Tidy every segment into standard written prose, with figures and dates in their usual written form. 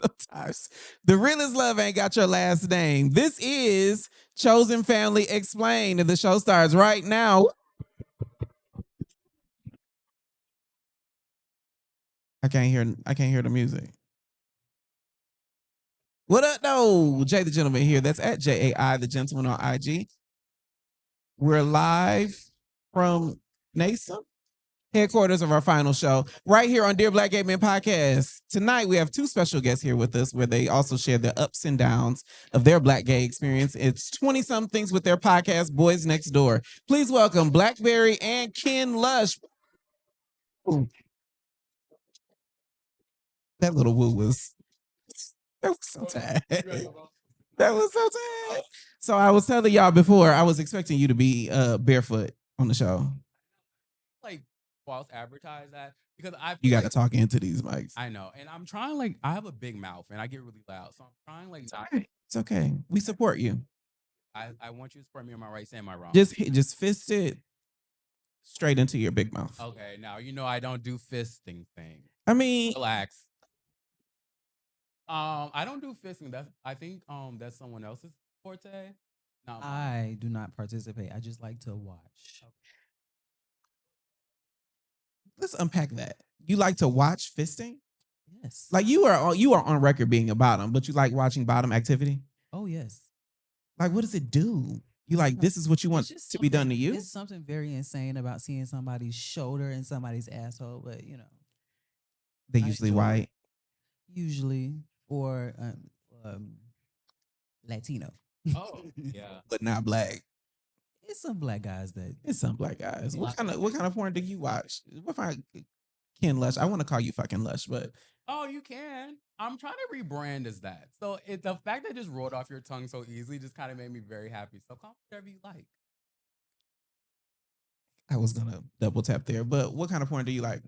Sometimes the realest love ain't got your last name. This is Chosen Family Explained, and the show starts right now. I can't hear the music. What up, though? Jay the Gentleman here. That's at JAI the Gentleman on IG. We're live from NASA, headquarters of our final show, right here on Dear Black Gay Men Podcast. Tonight, we have two special guests here with us where they also share the ups and downs of their Black gay experience. It's 20 somethings with their podcast, Boys Next Door. Please welcome Blaccbrry and Ken Lush. Ooh, that little woo was, that was so tight. That was so tight. So I was telling y'all before, I was expecting you to be barefoot on the show. Like false advertise that because I You feel got to like talk into these mics. I know, and I'm trying like I have a big mouth and I get really loud, so I'm trying like not. It's okay. We support you. I want you to support me. Am I right? Am I wrong? Just fist it straight into your big mouth. Okay, now you know I don't do fisting thing. I mean, Relax. I don't do fisting. I think that's someone else's forte. Not mine. I do not participate. I just like to watch. let's unpack that. You like to watch fisting? Yes. Like you are on record being a bottom, but you like watching bottom activity? Oh yes. Like what does it do? You like this is what you want It's just to be done to you? It's something very insane about seeing somebody's shoulder and somebody's asshole, but you know, They I usually enjoy it. white. Usually or Latino. Oh yeah. But not black. It's some black guys that It's some black guys. What kind of porn do you watch? What if I Ken Lush? I want to call you fucking Lush, but Oh, you can. I'm trying to rebrand as that. So the fact that it just rolled off your tongue so easily just kind of made me very happy. So call me whatever you like. I was gonna double tap there. But what kind of porn do you like?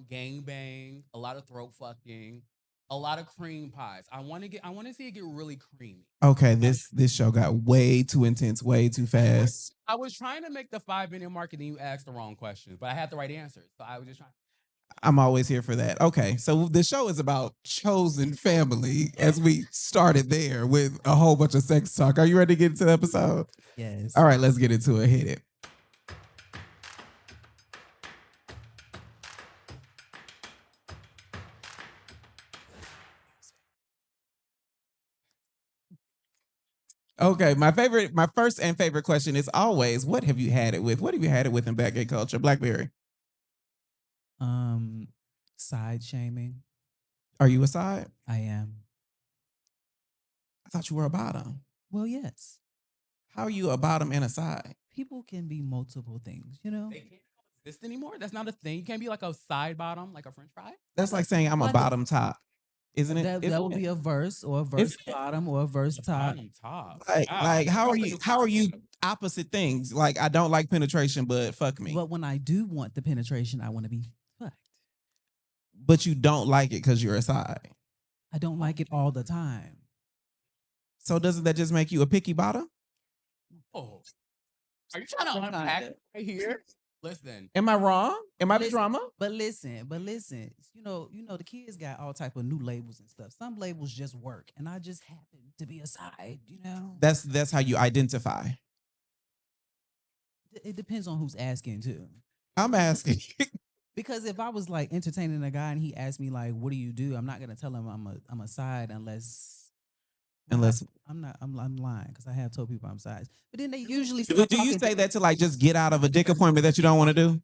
Gang bang, a lot of throat fucking, a lot of cream pies. I want to see it get really creamy. Okay, this show got way too intense, way too fast. I was trying to make the 5-minute mark and then you asked the wrong questions, but I had the right answers. So I was just trying. I'm always here for that. Okay, so the show is about chosen family as we started there with a whole bunch of sex talk. Are you ready to get into the episode? yes. All right, let's get into it. Hit it. Okay, my first and favorite question is always, what have you had it with? What have you had it with in Black gay culture? Blaccbrry, Side shaming. are you a side? I am. I thought you were a bottom. Well, yes. How are you a bottom and a side? People can be multiple things, you know? They can't exist anymore. That's not a thing. You can't be like a side bottom, like a French fry. That's like saying I'm a Like- bottom top, isn't it? That Isn't would it? be a verse or a verse Isn't it? bottom or a verse top. Bottom top. Like, Wow. like how are That's a you? new How are you concept. opposite things? Like I don't like penetration, but fuck me. But when I do want the penetration, I want to be fucked. But you don't like it because you're a side. I don't like it all the time. So doesn't that just make you a picky bottom? Oh, are you trying to Some unpack kinda. right here? Listen, Am I wrong? Am I the Listen. drama? But listen, you know, the kids got all type of new labels and stuff. Some labels just work, and I just happen to be a side. You know, That's how you identify. it depends on who's asking too. I'm asking. Because if I was like entertaining a guy and he asked me like, "What do you do?" I'm not gonna tell him I'm a side unless I'm not. I'm lying because I have told people I'm sides. But then they usually do start you talking say to- that to like just get out of a dick appointment that you don't want to do?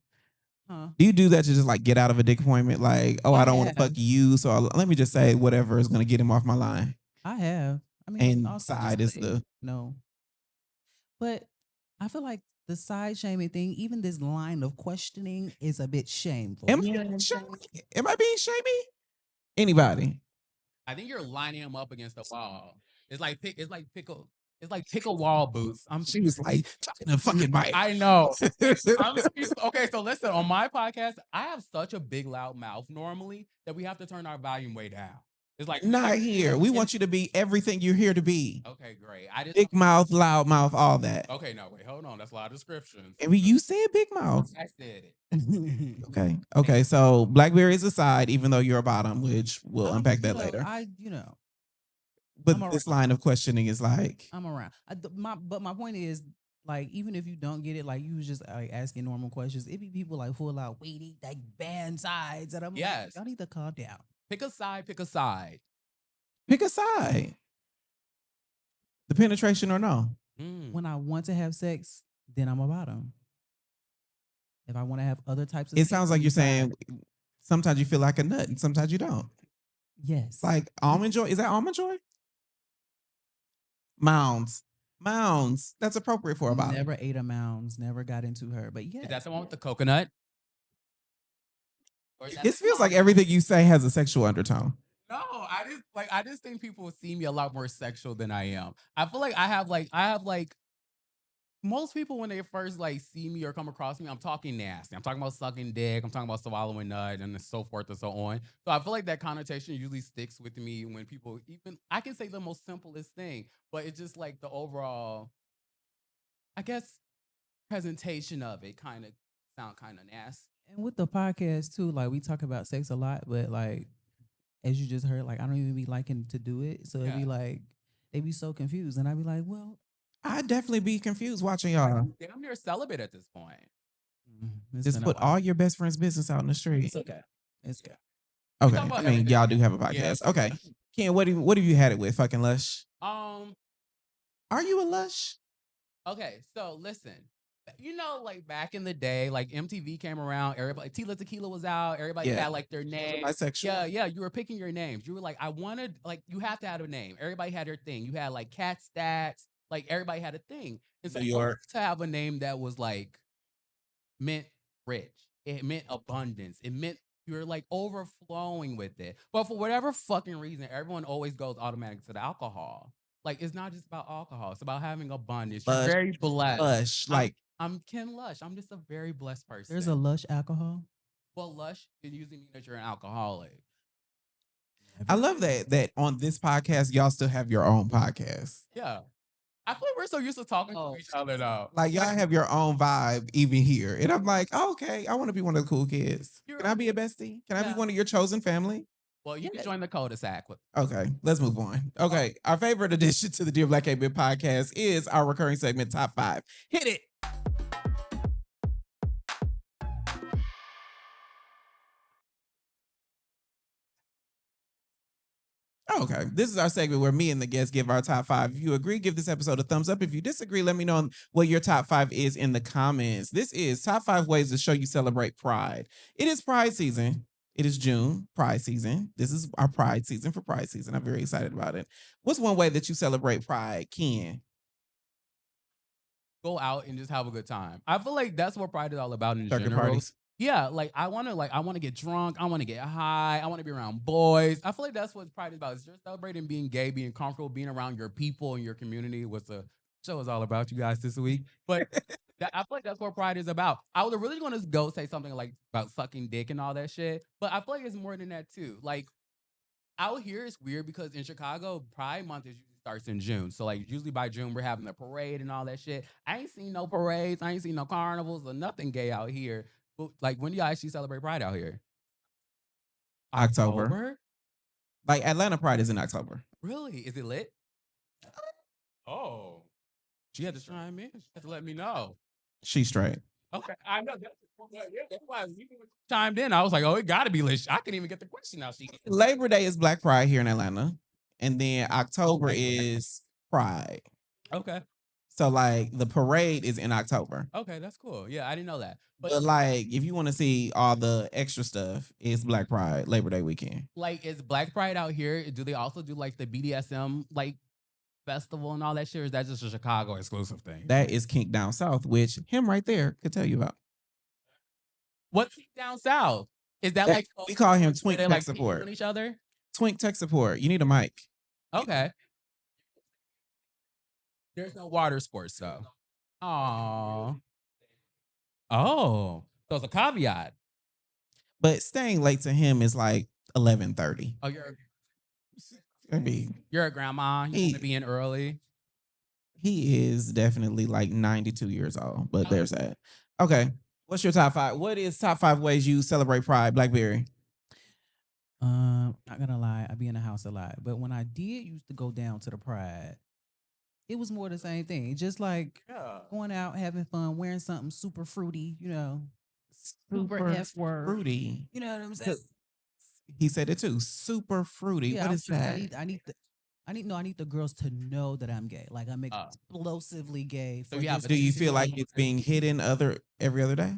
Huh? Do you do that to just like get out of a dick appointment? Like, oh, I don't want to have. fuck you, so let me just say whatever is gonna get him off my line. I have. I mean, And also side just is say the no. But I feel like the side shaming thing, even this line of questioning, is a bit shameful. am You know I what I'm saying? am I being shamey? Anybody? I think you're lining them up against the wall. It's like pick a wall boots. She was like talking to fucking Mike. I know. Okay, so listen, on my podcast, I have such a big loud mouth normally that we have to turn our volume way down. It's like Not here. We want you to be everything you're here to be. Okay, great. I just Big mouth, loud mouth, all that. Okay, no, wait, hold on. That's a lot of descriptions. I mean, you said big mouth. I said it. Okay. Okay. So Blackberry is aside, even though you're a bottom, which we'll unpack that later. But I'm this line of questioning is like, I'm around. But my point is, like, even if you don't get it, like you was just like asking normal questions, it be people like full out waiting, like band sides, and I'm Yes. like, y'all need to calm down. Pick a side, pick a side. pick a side. The penetration or no? When I want to have sex, then I'm a bottom. If I want to have other types of It sex sounds on like the you're side, saying sometimes you feel like a nut and sometimes you don't. yes. Like almond joy. Is that almond joy? Mounds. Mounds. That's appropriate for a bottom. Never ate a mounds, never got into her. But yeah. Is that the one with the coconut? It feels like everything you say has a sexual undertone. No, I just think people see me a lot more sexual than I am. I feel like I have like most people when they first like see me or come across me, I'm talking nasty. I'm talking about sucking dick. I'm talking about swallowing nut and so forth and so on. So I feel like that connotation usually sticks with me when people even I can say the most simplest thing, but it's just like the overall, I guess, presentation of it kind of sound kind of nasty. And with the podcast too, like we talk about sex a lot, but like as you just heard, like I don't even be liking to do it. So it'd be like they be so confused. And I'd be like, well, I'd definitely be confused watching y'all. Damn near celibate at this point. Just put all your best friend's business out in the street. It's okay. It's okay. Okay. I mean, y'all do have a podcast. Yeah. Okay. Ken, what have you had it with? Fucking Lush. Are you a Lush? Okay, so listen. You know, like back in the day, like MTV came around, everybody Tila Tequila was out, everybody had like their name. Bisexual. Yeah, you were picking your names. You were like, I wanted, like, you have to have a name. Everybody had their thing. You had like Cat Stats, like everybody had a thing. And so New York. to have a name that was like meant rich, it meant abundance, it meant you're like overflowing with it. But for whatever fucking reason, everyone always goes automatic to the alcohol. Like it's not just about alcohol; it's about having abundance. You're very blessed. Lush, like I'm Ken Lush. I'm just a very blessed person. There's a Lush alcohol. Well, Lush can usually mean that you're an alcoholic. I love that on this podcast y'all still have your own podcast. Yeah, I feel like we're so used to talking to each other now. Like y'all have your own vibe even here, and I'm like, oh, okay, I want to be one of the cool kids. Can I be a bestie? Can I be one of your chosen family? Well, you can join the cul-de-sac. Okay, let's move on. Okay, our favorite addition to the Dear Black Gay Bit podcast is our recurring segment, Top 5. Hit it. Okay, this is our segment where me and the guests give our top 5. If you agree, give this episode a thumbs up. If you disagree, let me know what your top 5 is in the comments. This is top 5 ways to show you celebrate Pride. It is Pride season. It is June, Pride season. This is our Pride season for Pride season. I'm very excited about it. What's one way that you celebrate Pride, Ken? Go out and just have a good time. I feel like that's what Pride is all about in general. Parties. Yeah, like I want to get drunk. I want to get high. I want to be around boys. I feel like that's what Pride is about. It's just celebrating being gay, being comfortable, being around your people and your community. What the show is all about, you guys, this week. But I feel like that's what Pride is about. I was really going to go say something like about sucking dick and all that shit, but I feel like it's more than that too. Like out here, it's weird because in Chicago, Pride Month is usually starts in June. So like usually by June, we're having a parade and all that shit. I ain't seen no parades. I ain't seen no carnivals or nothing gay out here. But like when do y'all actually celebrate Pride out here? October. Like Atlanta Pride is in October. Really? Is it lit? Oh. She had to chime in. She had to let me know. She's straight. Okay. I know. That's why you chimed in. I was like, oh, it got to be lit. I couldn't even get the question now. Labor Day is Black Pride here in Atlanta. And then October is Pride. Okay. So like the parade is in October. Okay, that's cool. Yeah, I didn't know that. But like if you want to see all the extra stuff, it's Black Pride, Labor Day weekend. Like is Black Pride out here? Do they also do like the BDSM like festival and all that shit? Or is that just a Chicago exclusive thing? That is Kink Down South, which him right there could tell you about. What's Kink Down South? Is that like we call him Twink Tech like Support? On each other? Twink Tech Support. You need a mic. Okay. There's no water sports though. Aww. Oh, so it's a caveat. But staying late to him is like 11:30. Oh, you're I mean, You're a grandma. You want to be in early. he is definitely like 92 years old, but there's that. Okay. What's your top 5? What is top 5 ways you celebrate Pride, Blackberry? Not gonna lie, I be in the house a lot, but when I did used to go down to the Pride, it was more the same thing. Just like going out, having fun, wearing something super fruity, super F word. fruity. You know what I'm saying? He said it too. Super fruity. Yeah, What is that? I need the girls to know that I'm gay. Like I'm explosively gay. So you have Do you feel like it's being hidden every other day?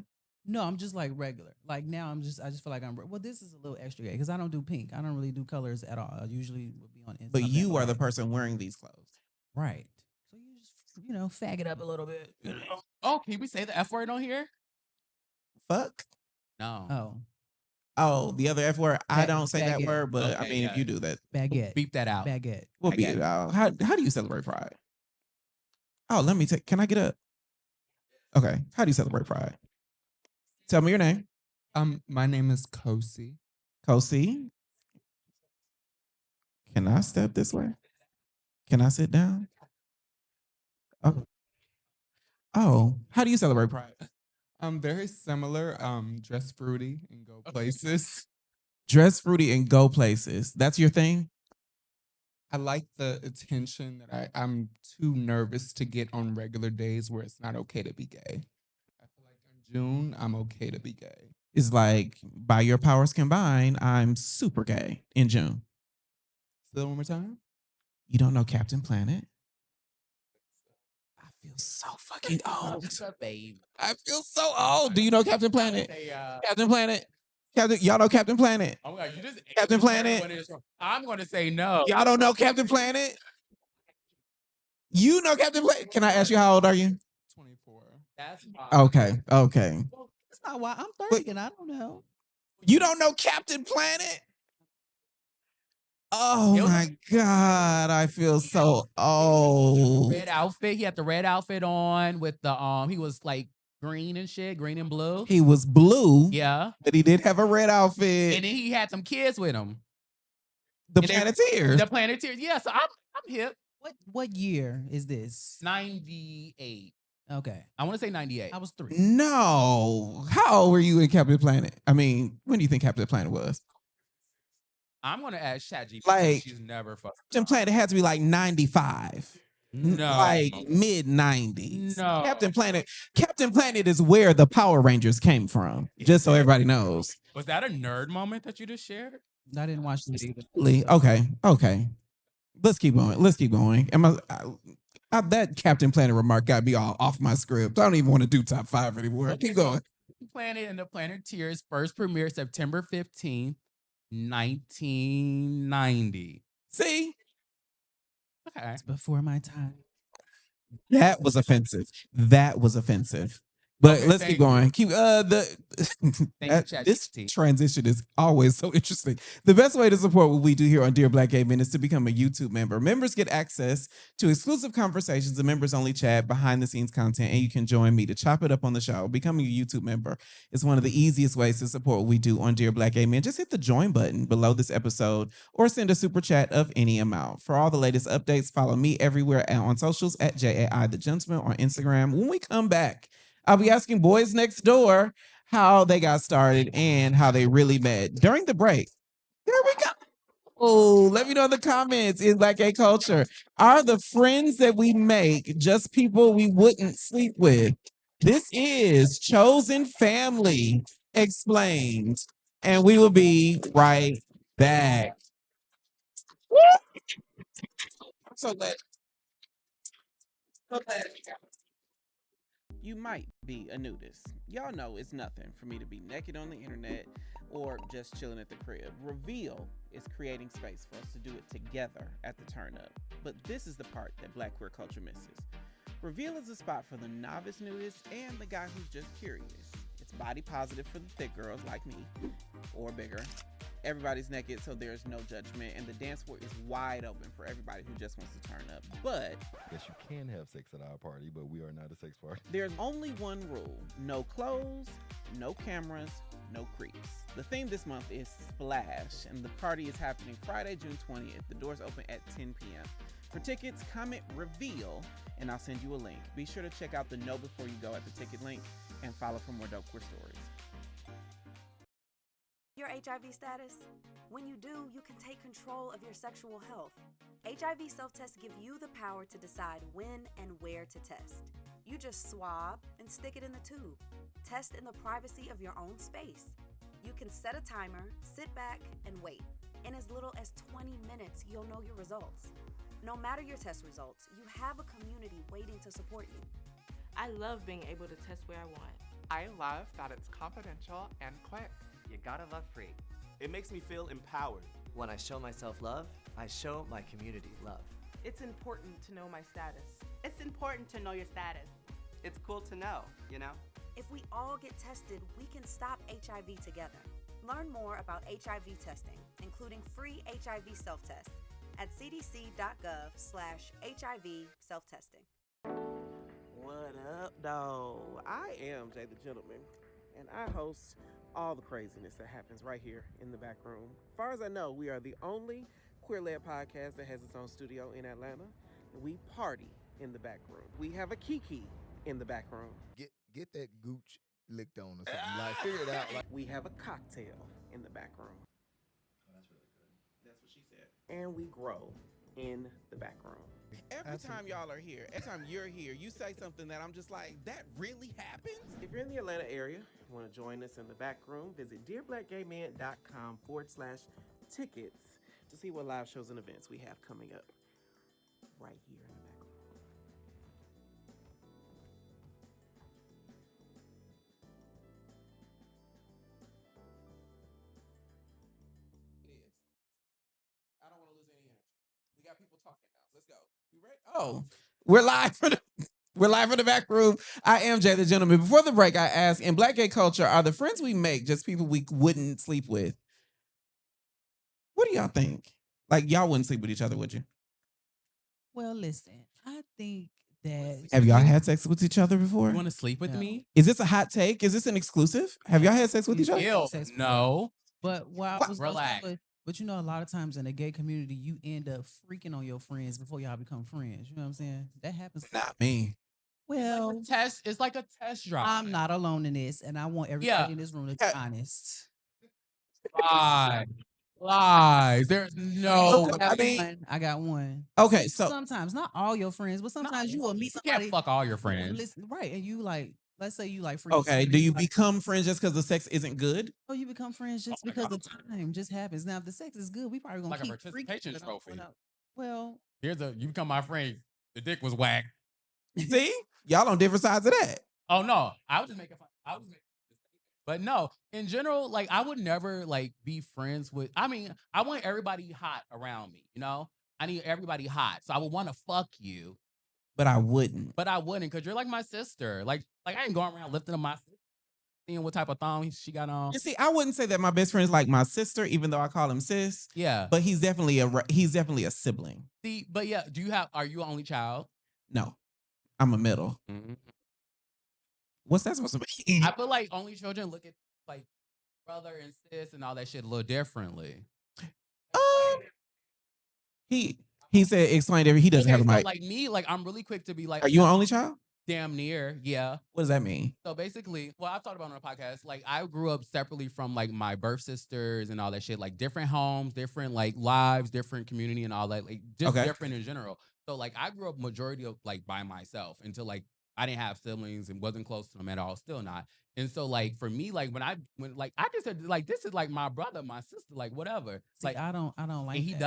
No, I'm just like regular. Like now, I just feel like well, this is a little extra gay because I don't do pink. I don't really do colors at all. I usually would be on. But something you are the like- person wearing these clothes. right? So you just fag it up a little bit. Oh, can we say the F word on here? Fuck. No. Oh, the other F word. I don't say that baguette. word, but I Okay, mean, if yeah. you do that, Baguette. Beep that out. Baguette. we'll beat it out. How do you celebrate Pride? Oh, let me take. Can I get up? Okay. How do you celebrate Pride? Tell me your name. My name is Kosi. Kosi. Can I step this way? Can I sit down? Oh. Oh, how do you celebrate Pride? Very similar. Dress fruity and go places. Dress fruity and go places. That's your thing? I like the attention that I'm too nervous to get on regular days where it's not okay to be gay. I feel like in June, I'm okay to be gay. It's like, by your powers combined, I'm super gay in June. Say that one more time. You don't know Captain Planet? I feel so fucking old. Babe. I feel so old. Do you know Captain Planet? Say, Captain Planet? Y'all know Captain Planet? oh my God, you just Captain Planet? I'm going to say no. Y'all don't know Captain Planet? You know Captain Planet? Can I ask you how old are you? 24. That's fine. Okay. That's not why I'm 30 But- and I don't know. You don't know Captain Planet? Oh It was- my God. I feel so old. Red outfit. He had the red outfit on with the he was like green and shit, green and blue. He was blue, Yeah. but he did have a red outfit. And then he had some kids with him. The and they- Planeteers. The Planeteers. Yeah, so I'm hip. What year is this? 98. Okay, I want to say 98. I was 3. No. How old were you in Captain Planet? I mean, when do you think Captain Planet was? I'm gonna ask ChatGPT. Like- She's never fucked. Captain Planet had to be like 95. No. Like mid 90s. No. Captain Planet is where the Power Rangers came from. Just so everybody knows. Was that a nerd moment that you just shared? I didn't watch this either. Okay. Let's keep going. That Captain Planet remark got me all off my script. I don't even want to do top 5 anymore. Keep going. Planet and the Planeteers first premiered September 15th, 1990. See? Okay. It's before my time. That was offensive. But Okay, let's thank keep going. Keep Thank you, this ChatGPT. transition is always so interesting. The best way to support what we do here on Dear Black Gay Men is to become a YouTube member. Members get access to exclusive conversations, a members only chat, behind the scenes content, and you can join me to chop it up on the show. Becoming a YouTube member is one of the easiest ways to support what we do on Dear Black Gay Men. Just hit the join button below this episode or send a super chat of any amount. For all the latest updates, follow me everywhere on socials at JAI The Gentleman on Instagram. When we come back, I'll be asking boys next door how they got started and how they really met during the break. There we go. Oh, let me know in the comments in Black Gay culture. Are the friends that we make just people we wouldn't sleep with? This is Chosen Family Explained. And we will be right back. I'm so glad. You might be a nudist. Y'all know it's nothing for me to be naked on the internet or just chilling at the crib. Reveal is creating space for us to do it together at the turn up. But this is the part that Black queer culture misses. Reveal is a spot for the novice nudist and the guy who's just curious. It's body positive for the thick girls like me, or bigger, everybody's naked, so there's no judgment, and the dance floor is wide open for everybody who just wants to turn up. But Yes, you can have sex at our party, but we are not a sex party. there's only one rule: no clothes, no cameras, no creeps. The theme this month is Splash, and the party is happening Friday, June 20th. The doors open at 10 p.m. For tickets, comment REVEAL, and I'll send you a link. Be sure to check out the Know Before You Go at the ticket link and follow for more dope queer stories. Your HIV status? When you do, you can take control of your sexual health. HIV self-tests give you the power to decide when and where to test. You just swab and stick it in the tube. Test in the privacy of your own space. You can set a timer, sit back, and wait. In as little as 20 minutes, you'll know your results. No matter your test results, you have a community waiting to support you. I love being able to test where I want. I love that it's confidential and quick. You gotta love free. It makes me feel empowered. When I show myself love, I show my community love. It's important to know my status. It's important to know your status. It's cool to know, you know? If we all get tested, we can stop HIV together. Learn more about HIV testing, including free HIV self-tests, at cdc.gov/HIV self-testing. What up, though? I am Jay the Gentleman, and I host all the craziness that happens right here in the back room. As far as I know, we are the only queer-led podcast that has its own studio in Atlanta. We party in the back room. We have a Kiki in the back room. Get that gooch licked on or something. Like, figure it out. Like, we have a cocktail in the back room. Oh, that's really good. That's what she said. And we grow in the back room. Every time y'all are here, every time you're here, you say something that I'm just like, that really happens? If you're in the Atlanta area, you want to join us in the back room, visit dearblackgayman.com/tickets to see what live shows and events we have coming up right here in the back room. It is. I don't want to lose any energy. We got people talking now. Let's go. You ready? Oh, we're live from the back room. I am Jay the Gentleman. Before the break, I asked, in Black gay culture, are the friends we make just people we wouldn't sleep with? What do y'all think? Like, y'all wouldn't sleep with each other, would you? Well, listen, I think that Have y'all had sex with each other before? You want to sleep with No. me? Is this a hot take? Is this an exclusive? Have y'all had sex with each other? Ew, sex with no. But while What? I was gonna say, Relax. but you know, a lot of times in the gay community, you end up freaking on your friends before y'all become friends. You know what I'm saying? That happens. Not me. Well, It's like a test drive. I'm not alone in this, and I want everybody in this room to be honest. Lies. There's no. I got one. Okay, so Sometimes, not all your friends, but sometimes you will meet You somebody. can't fuck all your friends. Listen, right, and you like, let's say you like freaking okay, somebody, do you like, become friends just because the sex isn't good? Oh, you become friends just my because God. the time just happens. Now, if the sex is good, we probably gonna Like a keep participation freaking trophy. Well, You become my friend. The dick was whack. See? Y'all on different sides of that. Oh no, I was just making fun. But no, in general, like I would never like be friends with. I mean, I want everybody hot around me. You know, I need everybody hot, so I would want to fuck you, But I wouldn't. but I wouldn't because you're like my sister. Like I ain't going around lifting up my sister, seeing what type of thong she got on. You see, I wouldn't say that my best friend is like my sister, even though I call him sis. Yeah, But he's definitely a sibling. see, but yeah, are you an only child? No, I'm a middle. What's that supposed to be? I feel like only children look at like brother and sis and all that shit a little differently. He said explain every. He doesn't have a so mic. like me, like I'm really quick to be like, Are you an only child? damn near, yeah. What does that mean? So basically, well, I've talked about it on the podcast. Like, I grew up separately from like my birth sisters and all that shit. Like, different homes, different like lives, different community, and all that. Like, just Okay. different in general. So like, I grew up majority of like by myself until like I didn't have siblings and wasn't close to them at all. Still not. And so like for me, like when I just said like this is like my brother, my sister, like whatever. see, Like I don't like. and he that.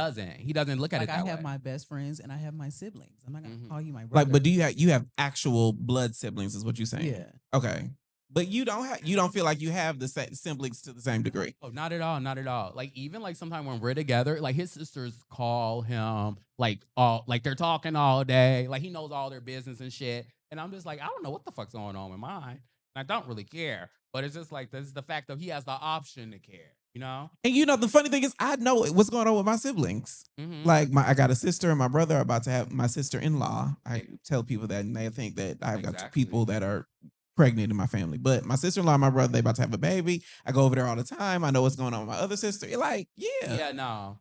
doesn't look at Like it I that have way. my best friends and I have my siblings. I'm not gonna Mhm. call you my brother. Like, but do you have actual blood siblings? Is what you're saying? Yeah. Okay. But you don't feel like you have the siblings to the same degree. Oh, not at all, not at all. Like even like sometimes when we're together, like his sisters call him like all like they're talking all day, like he knows all their business and shit. And I'm just like, I don't know what the fuck's going on with mine. I don't really care, but it's just like this is the fact that he has the option to care. You know? And the funny thing is, I know what's going on with my siblings. Mhm. Like I got a sister and my brother are about to have my sister-in-law. I tell people that and they think that I've got two Exactly. people that are pregnant in my family. But my sister-in-law and my brother, they about to have a baby. I go over there all the time. I know what's going on with my other sister. Like, Yeah, no.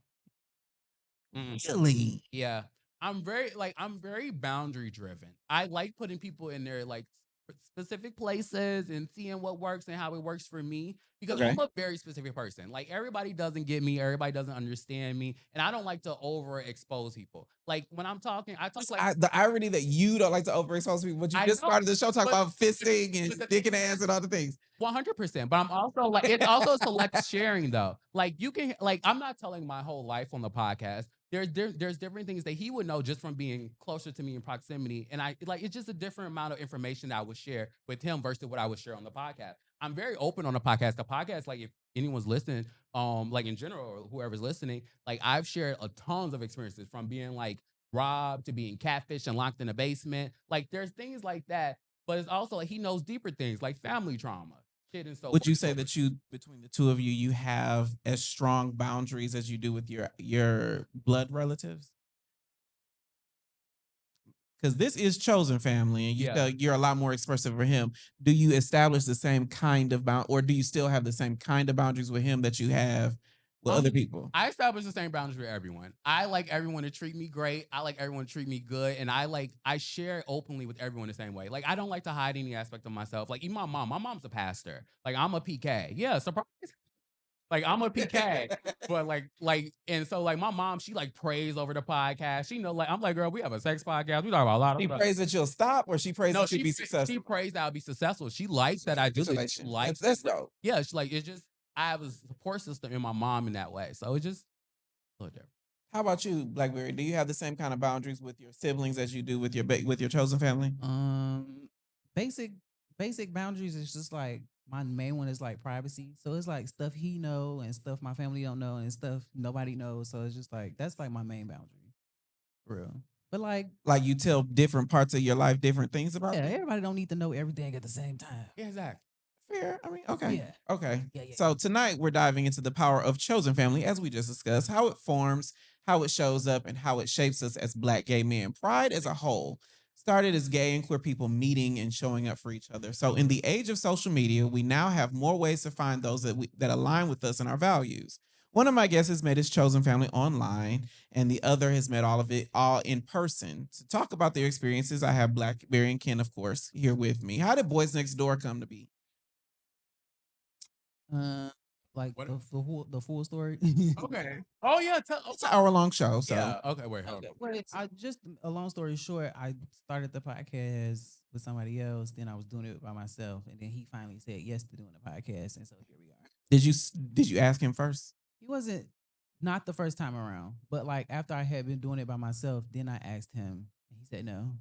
really? Yeah. I'm very boundary driven. I like putting people in their like specific places and seeing what works and how it works for me because Okay. I'm a very specific person. Like everybody doesn't get me, everybody doesn't understand me, and I don't like to overexpose people. Like when I'm talking, I talk like The irony that you don't like to overexpose people, but you I just know, started the show talking but- about fisting but and the dick thing and ass and all the things. 100%. But I'm also like, it's also select sharing though. Like you can, like, I'm not telling my whole life on the podcast. There's different things that he would know just from being closer to me in proximity. And I like, it's just a different amount of information that I would share with him versus what I would share on the podcast. I'm very open on the podcast. The podcast, like if anyone's listening, like in general, or whoever's listening, like I've shared a tons of experiences from being like robbed to being catfished and locked in a basement. Like there's things like that. But it's also like he knows deeper things like family trauma. Shit and so Would you forth. say that you between the two of you, you have as strong boundaries as you do with your blood relatives? Because this is chosen family, and Yeah. you're a lot more expressive for him. Do you establish the same kind of or do you still have the same kind of boundaries with him that you have with other people? I establish the same boundaries with everyone. I like everyone to treat me great. I like everyone to treat me good. And I share openly with everyone the same way. Like I don't like to hide any aspect of myself. Like even my mom's a pastor. Like I'm a PK. Yeah, surprise. Like I'm a PK. But and so like my mom, she like prays over the podcast. She know like I'm like, girl, we have a sex podcast. We talk about a lot of She stuff. prays that you'll stop, or she prays No, that you'll be successful. she prays that I'll be successful. She likes that I do this. She likes That's dope. yeah, she's like, it's just I have a support system in my mom in that way. So it's just a little different. How about you, Blackberry? Do you have the same kind of boundaries with your siblings as you do with your chosen family? Basic basic boundaries is just like my main one is like privacy. So it's like stuff he know and stuff my family don't know and stuff nobody knows. So it's just like that's like my main boundary. For real. But like you tell different parts of your life different things about yeah, them? everybody don't need to know everything at the same time. Yeah, exactly. Fair. I mean, okay. Yeah. Okay. Yeah. So tonight we're diving into the power of chosen family, as we just discussed, how it forms, how it shows up, and how it shapes us as Black gay men. Pride as a whole started as gay and queer people meeting and showing up for each other. So in the age of social media, we now have more ways to find those that align with us and our values. One of my guests has met his chosen family online, and the other has met all of it all in person. To talk about their experiences, I have Blaccbrry and Ken, of course, here with me. How did Boys Next Door come to be? Like the full story. Okay. Oh yeah, It's an hour-long show, so yeah. Okay, wait, hold on. Well, I just a long story short, I started the podcast with somebody else. Then I was doing it by myself, and then he finally said yes to doing the podcast, and so here we are. Did you ask him first? He wasn't not the first time around, but like after I had been doing it by myself, then I asked him, and he said no.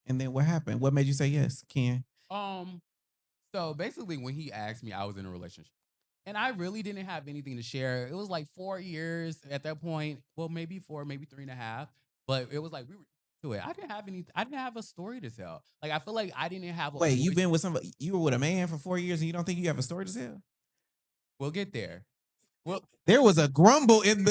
And then what happened? What made you say yes, Ken? So basically when he asked me, I was in a relationship. And I really didn't have anything to share. It was like 4 years at that point. Well, maybe 4, maybe 3.5. But it was like we were to it. I didn't have a story to tell. Like I feel like I didn't have a Wait, you've voice. been with somebody? You were with a man for 4 years, and you don't think you have a story to tell? We'll get there. Well, There was a grumble in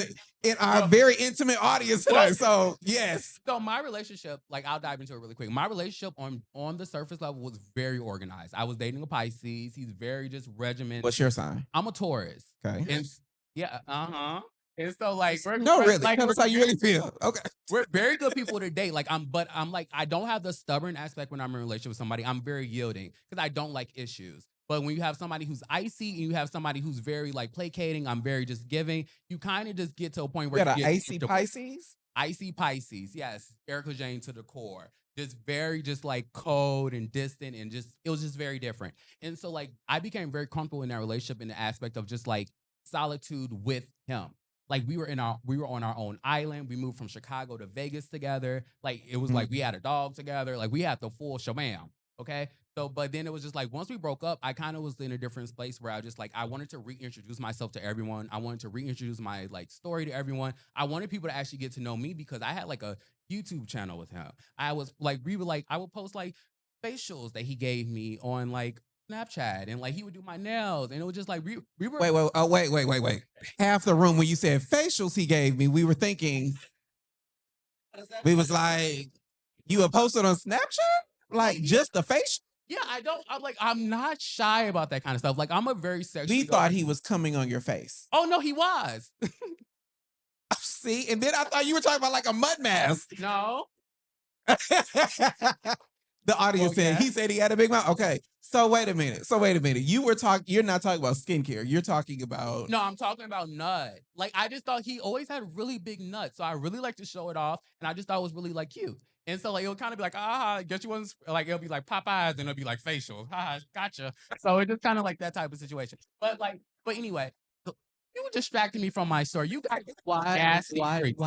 our very intimate audience tonight. So yes. So my relationship, like I'll dive into it really quick. My relationship on the surface level was very organized. I was dating a Pisces. He's very just regimented. What's your sign? I'm a Taurus. Okay. And yeah, And so like No, really. Tell us how you really feel. Okay. We're very good people to date. Like I'm like I don't have the stubborn aspect when I'm in a relationship with somebody. I'm very yielding because I don't like issues. But when you have somebody who's icy and you have somebody who's very like placating, I'm very just giving. You kind of just get to a point where You got you an get icy Pisces? Icy Pisces, yes. Erica Jane to the core. Just very just like cold and distant and just it was just very different. And so like I became very comfortable in that relationship in the aspect of just like solitude with him. Like we were on our own island. We moved from Chicago to Vegas together. Like it was like we had a dog together. Like we had the full shabam. Okay. So, but then it was just like once we broke up, I kind of was in a different place where I just like I wanted to reintroduce myself to everyone. I wanted to reintroduce my like story to everyone. I wanted people to actually get to know me because I had like a YouTube channel with him. I was like I would post like facials that he gave me on like Snapchat, and like he would do my nails, and it was just like we were. Wait. Half the room when you said facials he gave me, we were thinking, we was like, you were posted on Snapchat? Like just the face? Yeah, I'm not shy about that kind of stuff. Like I'm a very sexually. We thought he was coming on your face. Oh no, he was. See, and then I thought you were talking about like a mud mask. No. The audience said he said he had a big mouth. Okay. So wait a minute. You're not talking about skincare. You're talking about No, I'm talking about nut. Like I just thought he always had really big nuts, so I really like to show it off, and I just thought it was really like cute. And so like it'll kind of be like, guess you wasn't like it'll be like Popeyes, and it'll be like facials. Gotcha. So it's just kind of like that type of situation. But anyway, you were distracting me from my story. You guys, Why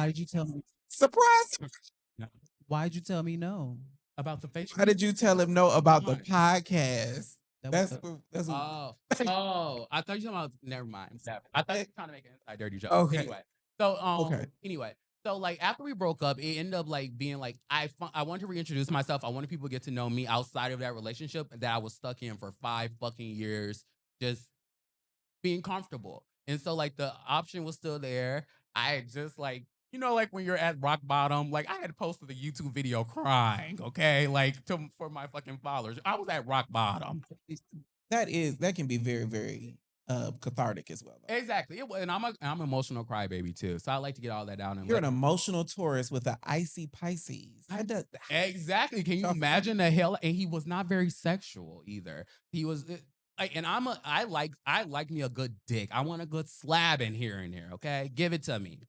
did you tell me? Surprise. Why'd you tell me no? About the facial? How did you tell him no about the podcast? That's I thought you were talking about. Never mind. I thought you were trying to make an inside dirty joke. Okay. Anyway, so like after we broke up, it ended up like being like I wanted to reintroduce myself. I wanted people to get to know me outside of that relationship that I was stuck in for 5 fucking years, just being comfortable. And so like the option was still there. I just like. Like when you're at rock bottom, like I had posted a YouTube video crying, okay? Like for my fucking followers. I was at rock bottom. That can be very, very cathartic as well. Exactly. And I'm an emotional crybaby too. So I like to get all that out. You're an emotional Taurus with an icy Pisces. Exactly. Can you imagine the hell? And he was not very sexual either. He was like, and I like me a good dick. I want a good slab in here and there, okay? Give it to me.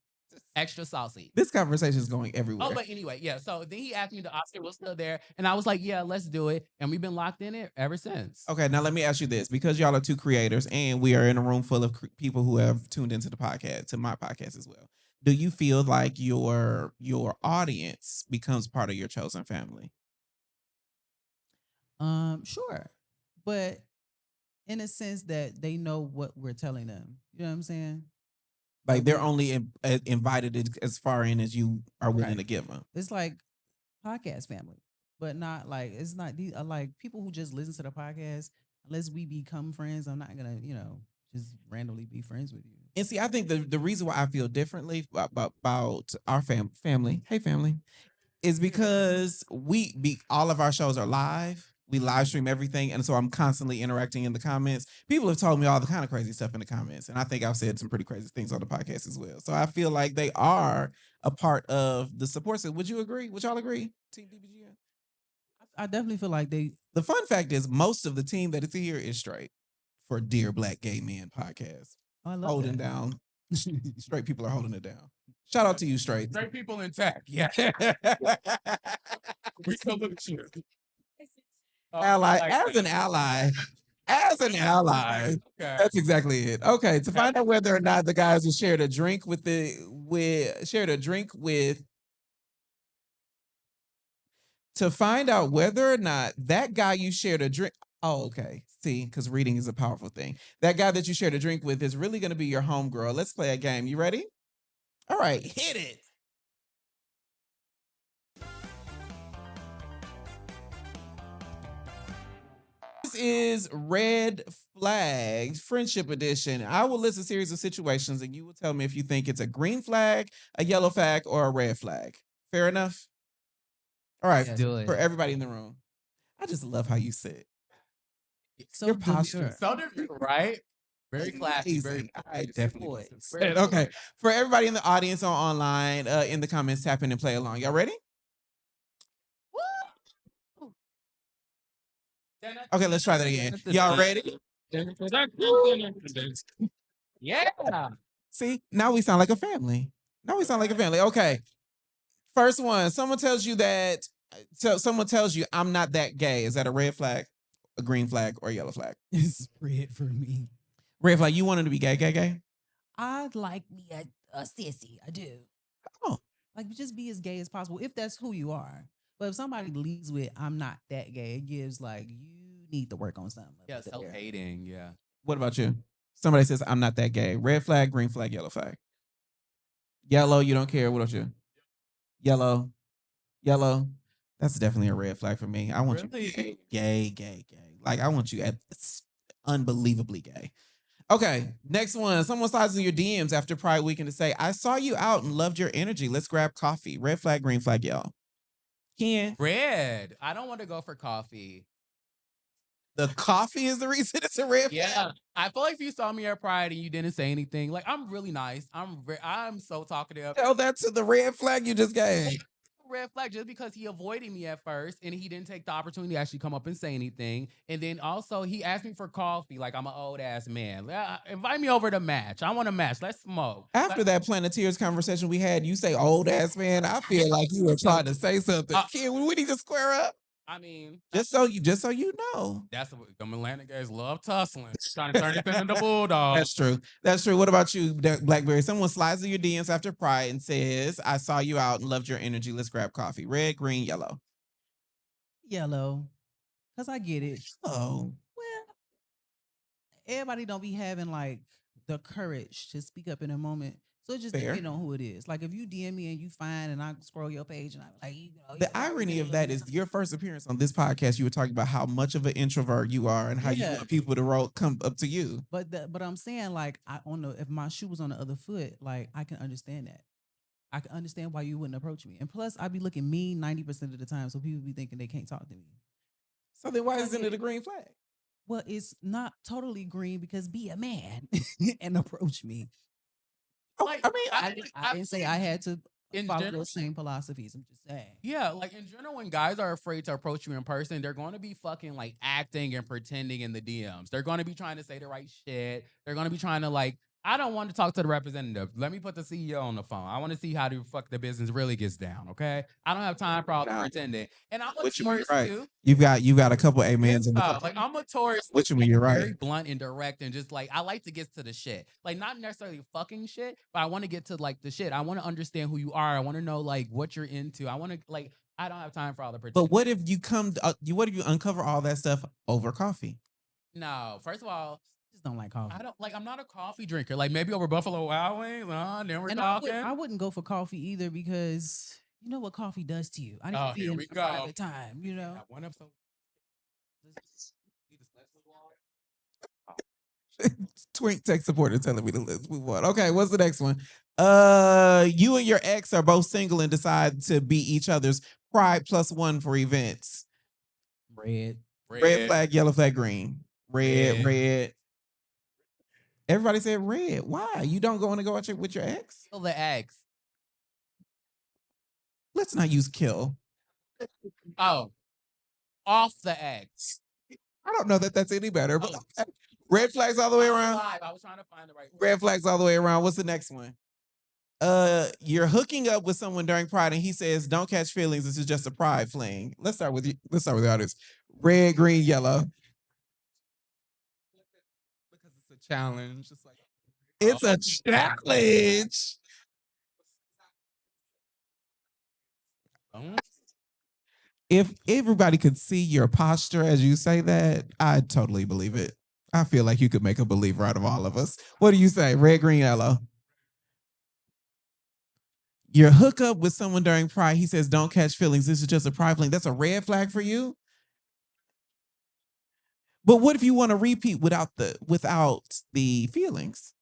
Extra saucy. This conversation is going everywhere. Oh, but anyway, yeah. So then he asked me the Oscar was still there, and I was like, "Yeah, let's do it." And we've been locked in it ever since. Okay, now let me ask you this: because y'all are 2 creators, and we are in a room full of people who have tuned into the podcast, to my podcast as well. Do you feel like your audience becomes part of your chosen family? Sure, but in a sense that they know what we're telling them. You know what I'm saying? Like they're only invited as far in as you are willing to give them. It's like podcast family, but not like it's not these like people who just listen to the podcast. Unless we become friends, I'm not gonna just randomly be friends with you. And see, I think the reason why I feel differently about our family, hey family, is because all of our shows are live. We live stream everything, and so I'm constantly interacting in the comments. People have told me all the kind of crazy stuff in the comments, and I think I've said some pretty crazy things on the podcast as well. So I feel like they are a part of the support system. Would you agree? Would y'all agree? Team DBGN? I definitely feel like they. The fun fact is, most of the team that is here is straight for Dear Black Gay Men podcast. Oh, I love holding that. down. Straight people are holding it down. Shout out to you, straight. Straight people intact. Yeah. We still look at you. Ally, as an ally. Okay. That's exactly it. Okay, to find out whether or not the guys who shared a drink with to find out whether or not that guy you shared a drink. Oh, okay. See, because reading is a powerful thing. That guy that you shared a drink with is really going to be your homegirl. Let's play a game. You ready? All right, hit it. This is Red Flags Friendship Edition. I will list a series of situations and you will tell me if you think it's a green flag, a yellow flag, or a red flag. Fair enough? All right, do it. For everybody in the room. I just love how you sit. Your posture. So different, right? Very classy. Very I definitely okay. For everybody in the audience or online, in the comments, tap in and play along. Y'all ready? Okay, let's try that again. Y'all ready? Yeah. See, now we sound like a family. Okay. First one. Someone tells you I'm not that gay. Is that a red flag, a green flag, or a yellow flag? It's red for me. Red flag. You wanted to be gay? I'd like me a sissy. I do. Oh. Like just be as gay as possible if that's who you are. But if somebody leads with I'm not that gay, it gives like you need to work on something. Yeah, self-hating. Yeah. What about you? Somebody says I'm not that gay. Red flag, green flag, yellow flag. Yellow, you don't care. What about you? Yellow. That's definitely a red flag for me. I want Really? you gay. Like I want you at unbelievably gay. Okay, next one. Someone slides in your DMs after Pride Weekend to say, "I saw you out and loved your energy. Let's grab coffee." Red flag, green flag, y'all. Ken, Red. I don't want to go for coffee. the coffee is the reason it's a red flag. Yeah, I feel like if you saw me at Pride and you didn't say anything, like I'm really nice. I'm so talkative. Tell that to the red flag you just gave. Red flag just because he avoided me at first and he didn't take the opportunity to actually come up and say anything. And then also he asked me for coffee, like I'm an old ass man. Invite me over to match. I want to match. Let's smoke. After that Planeteers conversation we had, you say old ass man. I feel like you were trying to say something. Ken, we need to square up. I mean, just so you know. That's what the Atlanta guys love tussling. Trying to turn it into Bulldog. That's true. That's true. What about you, Blackberry? Someone slides in your DMs after Pride and says, "I saw you out and loved your energy. Let's grab coffee." Red, green, yellow. Yellow. Because I get it. Oh. Well, everybody don't be having like the courage to speak up in a moment. So it just Fair. depends on who it is. Like if you DM me and you fine and I scroll your page and I'm like, The irony of that is your first appearance on this podcast, you were talking about how much of an introvert you are and how you want people to come up to you. But I'm saying like if my shoe was on the other foot, like I can understand that. I can understand why you wouldn't approach me. And plus I be looking mean 90% of the time, so people be thinking they can't talk to me. So then why isn't it a green flag? Well, it's not totally green because be a man and approach me. Like, I mean, I didn't say I had to follow general- those same philosophies. I'm just saying. Yeah, like in general, when guys are afraid to approach you in person, they're going to be fucking like acting and pretending in the DMs. They're going to be trying to say the right shit. They're going to be trying to like, I don't want to talk to the representative. Let me put the CEO on the phone. I want to see how the fuck the business really gets down. Okay, I don't have time for all the pretending. And I'm a tourist too. You've got a couple amens in the Like I'm a tourist. Which one you're right. Very blunt and direct and just like I like to get to the shit. Like not necessarily fucking shit, but I want to get to like the shit. I want to understand who you are. I want to know like what you're into. I want to like I don't have time for all the pretending. But what if you what if you uncover all that stuff over coffee? No, first of all, just don't like coffee. I'm not a coffee drinker. Like maybe over Buffalo Wild Wings. Then we're talking. I wouldn't go for coffee either because you know what coffee does to you. I need to be in private time. You know. One episode. Twink tech supporter telling me to let's move on. Okay, what's the next one? You and your ex are both single and decide to be each other's Pride +1 for events. Red flag, yellow flag, green. Red. Everybody said red. Why? You don't want to go out with your ex? Kill the ex. Let's not use kill. Oh, off the ex. I don't know that that's any better, but okay. Red flags all the way around. I was trying to find the right word. Red flags all the way around. What's the next one? You're hooking up with someone during Pride and he says, "Don't catch feelings. This is just a Pride fling." Let's start with you. Let's start with the audience. Red, green, yellow. Because it's a challenge. It's a challenge. If everybody could see your posture as you say that, I'd totally believe it. I feel like you could make a believer out of all of us. What do you say? Red, green, yellow. Your hookup with someone during Pride, he says, "Don't catch feelings. This is just a Pride fling." That's a red flag for you? But what if you want to repeat without the feelings?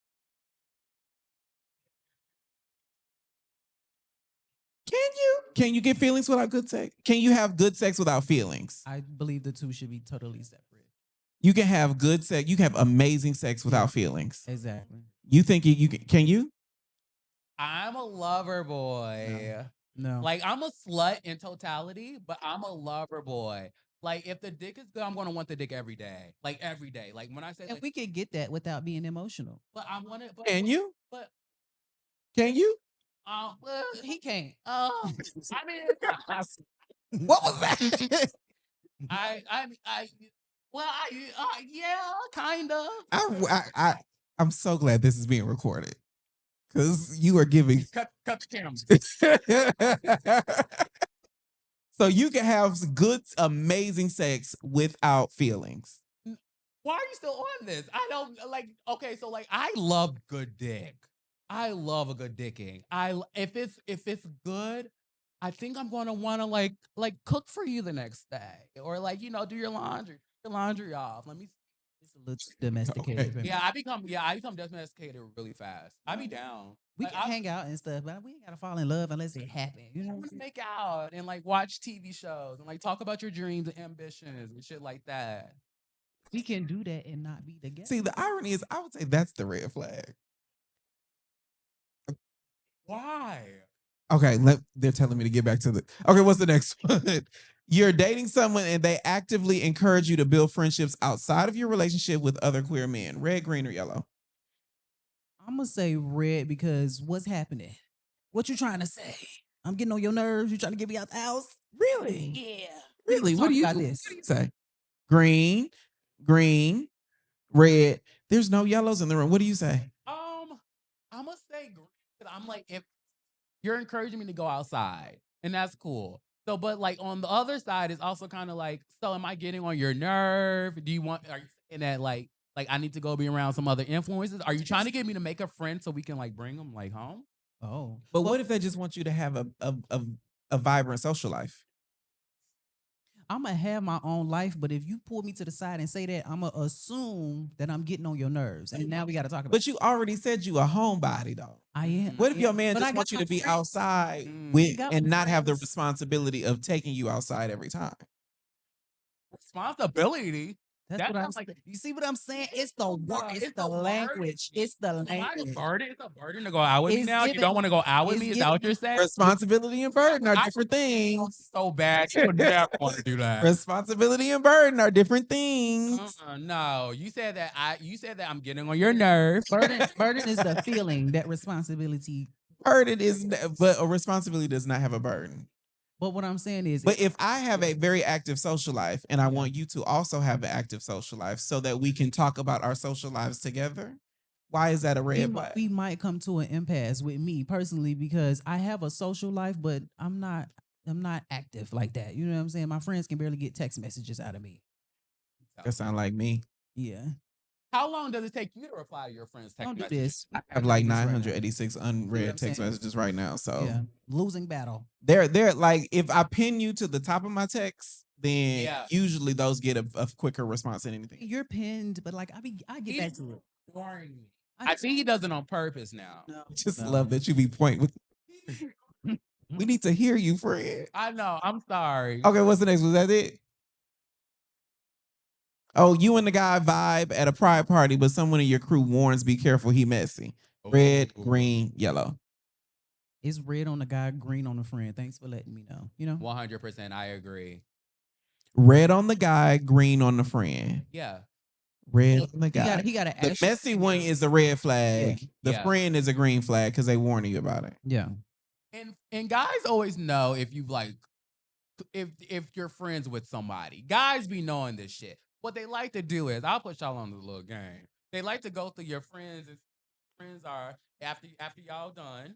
Can you get feelings without good sex? Can you have good sex without feelings? I believe the two should be totally separate. You can have good sex. You can have amazing sex without feelings. Exactly. You think you can you? I'm a lover boy. No. Like I'm a slut in totality, but I'm a lover boy. Like if the dick is good, I'm gonna want the dick every day. Like every day. Like when I say And we could get that without being emotional. but I want it. Can you? But Can you? Well, he can't. I mean, what was that? Yeah, kind of. I'm so glad this is being recorded because you are giving. Cut the camera. So you can have good, amazing sex without feelings. Why are you still on this? I don't like. Okay, so like, I love good dick. I love a good dicking. If it's good, I think I'm gonna want to like cook for you the next day, or like do your laundry off. Let me. It's a little domesticated. for me. Yeah, I become domesticated really fast. I be down. We Like, can hang out and stuff, but we ain't gotta fall in love unless it happens. You know I what want I'm to saying? make out and like watch TV shows and like talk about your dreams and ambitions and shit like that. We can do that and not be together. See, the irony is, I would say that's the red flag. Why? Okay, they're telling me to get back to the. Okay, what's the next one? You're dating someone and they actively encourage you to build friendships outside of your relationship with other queer men. Red, green, or yellow? I'm gonna say red because what's happening? What you trying to say? I'm getting on your nerves. You trying to get me out the house? Really? Yeah. Really? What do you What got do this? you say? Green, green, red. There's no yellows in the room. What do you say? I'm gonna say green. 'Cause I'm like, if you're encouraging me to go outside, and that's cool. So, but like on the other side is also kind of like, so am I getting on your nerve? Do you want? Are you saying that like I need to go be around some other influences? Are you trying to get me to make a friend so we can like bring them like home? Oh, But what if they just want you to have a vibrant social life? I'm gonna have my own life, but if you pull me to the side and say that, I'm gonna assume that I'm getting on your nerves, and now we got to talk about. But you already said you a homebody though. I am. What if your man But I just got wants you my to be friends. outside I got and my not have the friends. responsibility of taking you outside every time? Responsibility. That's That what I'm sounds like saying. You see what I'm saying? It's the word. It's it's the the word. language. It's the It's language. a burden to go out with me It's now. You given- don't want to go out with it's me? Is that what given- you're saying? Responsibility and burden are different feel things. so bad. You would never want to do that. Responsibility and burden are different things. No, you said that I'm getting on your nerves. Burden is the feeling that responsibility. Burden is, but a responsibility does not have a burden. But what I'm saying is, But if I have a very active social life and I want you to also have an active social life so that we can talk about our social lives together, why is that a red flag? we might come to an impasse with me personally because I have a social life, but I'm not active like that. You know what I'm saying? My friends can barely get text messages out of me. That sound like me. Yeah. How long does it take you to reply to your friends' text Don't do messages? this. I have like This right now. 986 unread I'm text saying? messages right now. So Yeah. Losing battle. they're like, if I pin you to the top of my text, then Yeah. usually those get a quicker response than anything. You're pinned, but like I get back to it. Ignoring me. I think he does it on purpose now. No. Just No. love that you be pointing with. We need to hear you, friend. I know. I'm sorry. Okay, what's the next? Was that it? Oh, you and the guy vibe at a pride party, but someone in your crew warns, be careful, he messy. Red, Ooh. green, yellow. It's red on the guy, green on the friend. Thanks for letting me know. You know? 100%. I agree. Red on the guy, green on the friend. Yeah. Red on the guy. He got to The messy one is a red flag. Yeah. The Yeah. friend is a green flag because they warning you about it. Yeah. And guys always know if you like if you're friends with somebody. Guys be knowing this shit. What they like to do is, I'll put y'all on the little game. They like to go through your friends and friends are after y'all done.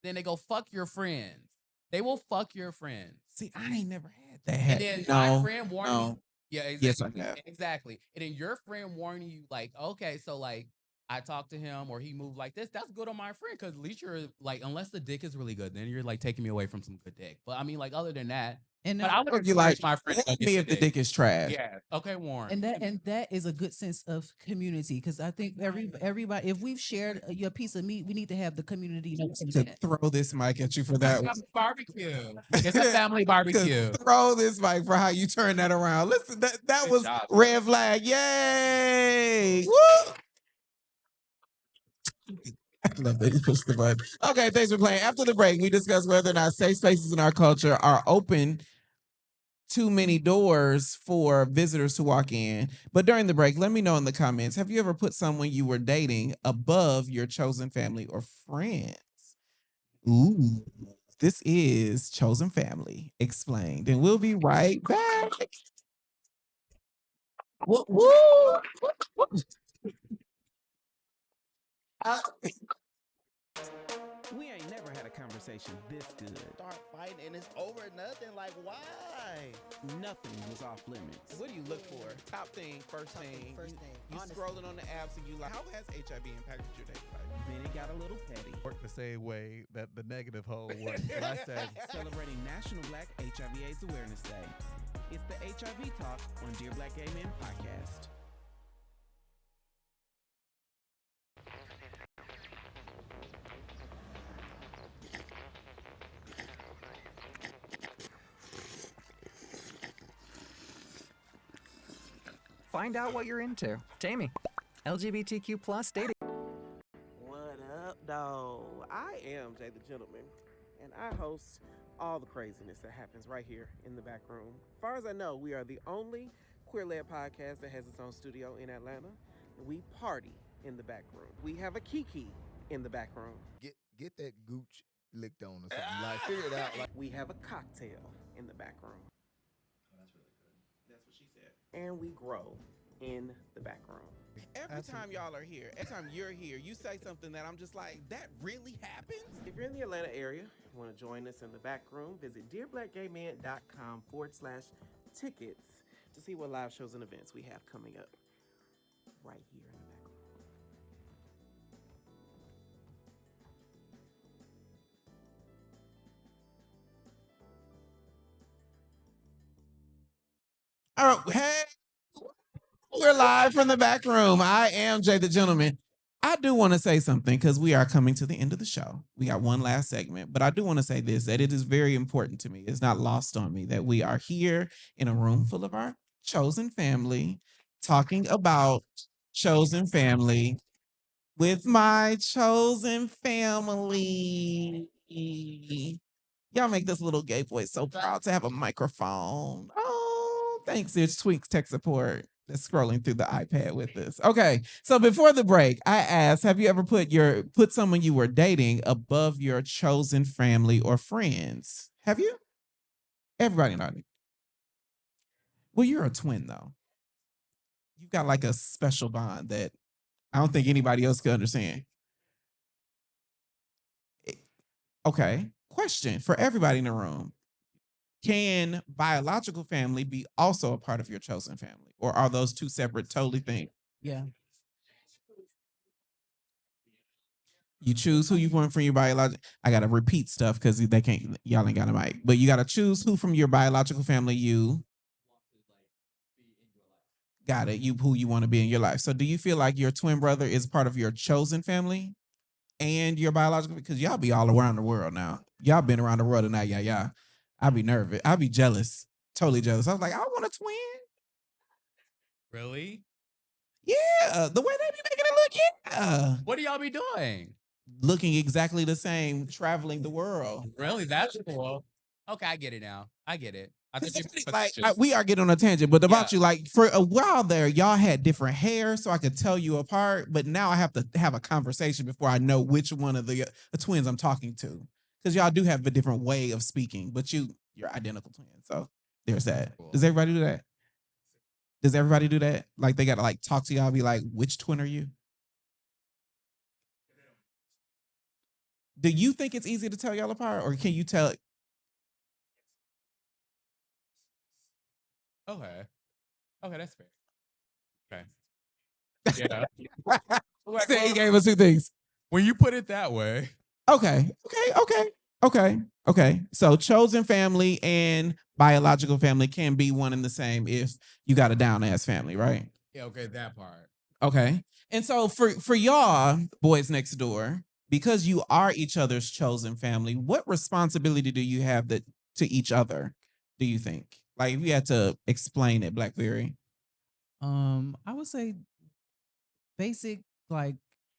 Then they go fuck your friends. They will fuck your friends. See, I ain't never had that. And then my friend warning you. Yeah, exactly. Yes, I have. Exactly. And then your friend warning you, like, okay, so like I talked to him or he moved like this. That's good on my friend because at least you're like, unless the dick is really good, then you're like taking me away from some good dick. But I mean, like, other than that, And but I would You encourage like my friend to warn get me the if the dick is trash. Yeah. Okay, Warren. and that is a good sense of community because I think everybody, if we've shared a piece of meat, we need to have the community know To throw this mic at you for that one. Barbecue. It's a family barbecue. Throw this mic for how you turn that around. Listen, that Good was job. red flag. Yay! Woo! I love that you pushed the button. Okay, thanks for playing. After the break, we discuss whether or not safe spaces in our culture are open too many doors for visitors to walk in. But during the break, let me know in the comments, have you ever put someone you were dating above your chosen family or friends? Ooh, this is Chosen Family Explained. And we'll be right back. Woo, woo. We ain't never had a conversation this good. Start fighting and it's over nothing. Like, why? Nothing was off limits. What do you look for? Top thing, first thing. First thing. You Honestly. scrolling on the apps and you like, how has HIV impacted your dating life? Then it got a a little petty. Work the same way that the negative hoe works. But I said, Celebrating National Black HIV/AIDS Awareness Day. It's the HIV Talk on Dear Black Gay Men podcast. Find out what you're into. Jamie, LGBTQ plus dating. What up, though? I am Jay the Gentleman, and I host all the craziness that happens right here in the back room. As far as I know, we are the only queer-led podcast that has its own studio in Atlanta. And we party in the back room. We have a Kiki in the back room. Get that gooch licked on or something. Like, figure it out. Like, we have a cocktail in the back room. Oh, that's really good. That's what she said. And we grow in the back room. Every time y'all are here, every time you're here, you say something that I'm just like, that really happens? If you're in the Atlanta area, you want to join us in the back room, visit dearblackgaymen.com/tickets to see what live shows and events we have coming up right here in the back room. All right, hey, we're live from the back room. I am Jay the Gentleman. I do want to say something because we are coming to the end of the show. We got one last segment, but I do want to say this, that it is very important to me. It's not lost on me that we are here in a room full of our chosen family, talking about chosen family with my chosen family. Y'all make this little gay boy so proud to have a microphone. Oh, thanks. It's Tweaks Tech Support that's scrolling through the iPad with us. Okay, so before the break, I asked, have you ever put someone you were dating above your chosen family or friends? Have you? Everybody nodded. Well, you're a twin, though. You've got like a special bond that I don't think anybody else could understand. Okay, question for everybody in the room. Can biological family be also a part of your chosen family? Or are those two separate, totally things? Yeah. You choose who you want from your biological. I gotta repeat stuff because they can't. Y'all ain't got a mic. But you gotta choose who from your biological family you got it. Who you want to be in your life. So do you feel like your twin brother is part of your chosen family and your biological? Because y'all be all around the world now. Y'all been around the world tonight. Yeah. I'd be nervous. I'd be jealous. Totally jealous. I was like, I want a twin. Really? Yeah, the way they be making it look, yeah. What do y'all be doing? Looking exactly the same, traveling the world. Really? That's cool. Okay, I get it now. I get it. I think We are getting on a tangent, but about you, like for a while there, y'all had different hair, so I could tell you apart. But now I have to have a conversation before I know which one of the twins I'm talking to, because y'all do have a different way of speaking. But you're identical twins, so there's that. Cool. Does everybody do that? Does everybody do that? Like they gotta like talk to y'all, be like, which twin are you? Do you think it's easy to tell y'all apart, or can you tell? Okay, that's fair. Okay. Yeah. He gave us two things. When you put it that way. Okay. So chosen family and biological family can be one and the same if you got a down-ass family, right? Yeah, okay, that part. Okay. And so for y'all, boys next door, because you are each other's chosen family, what responsibility do you have to each other, do you think? Like if you had to explain it, Blaccbrry. I would say basic, like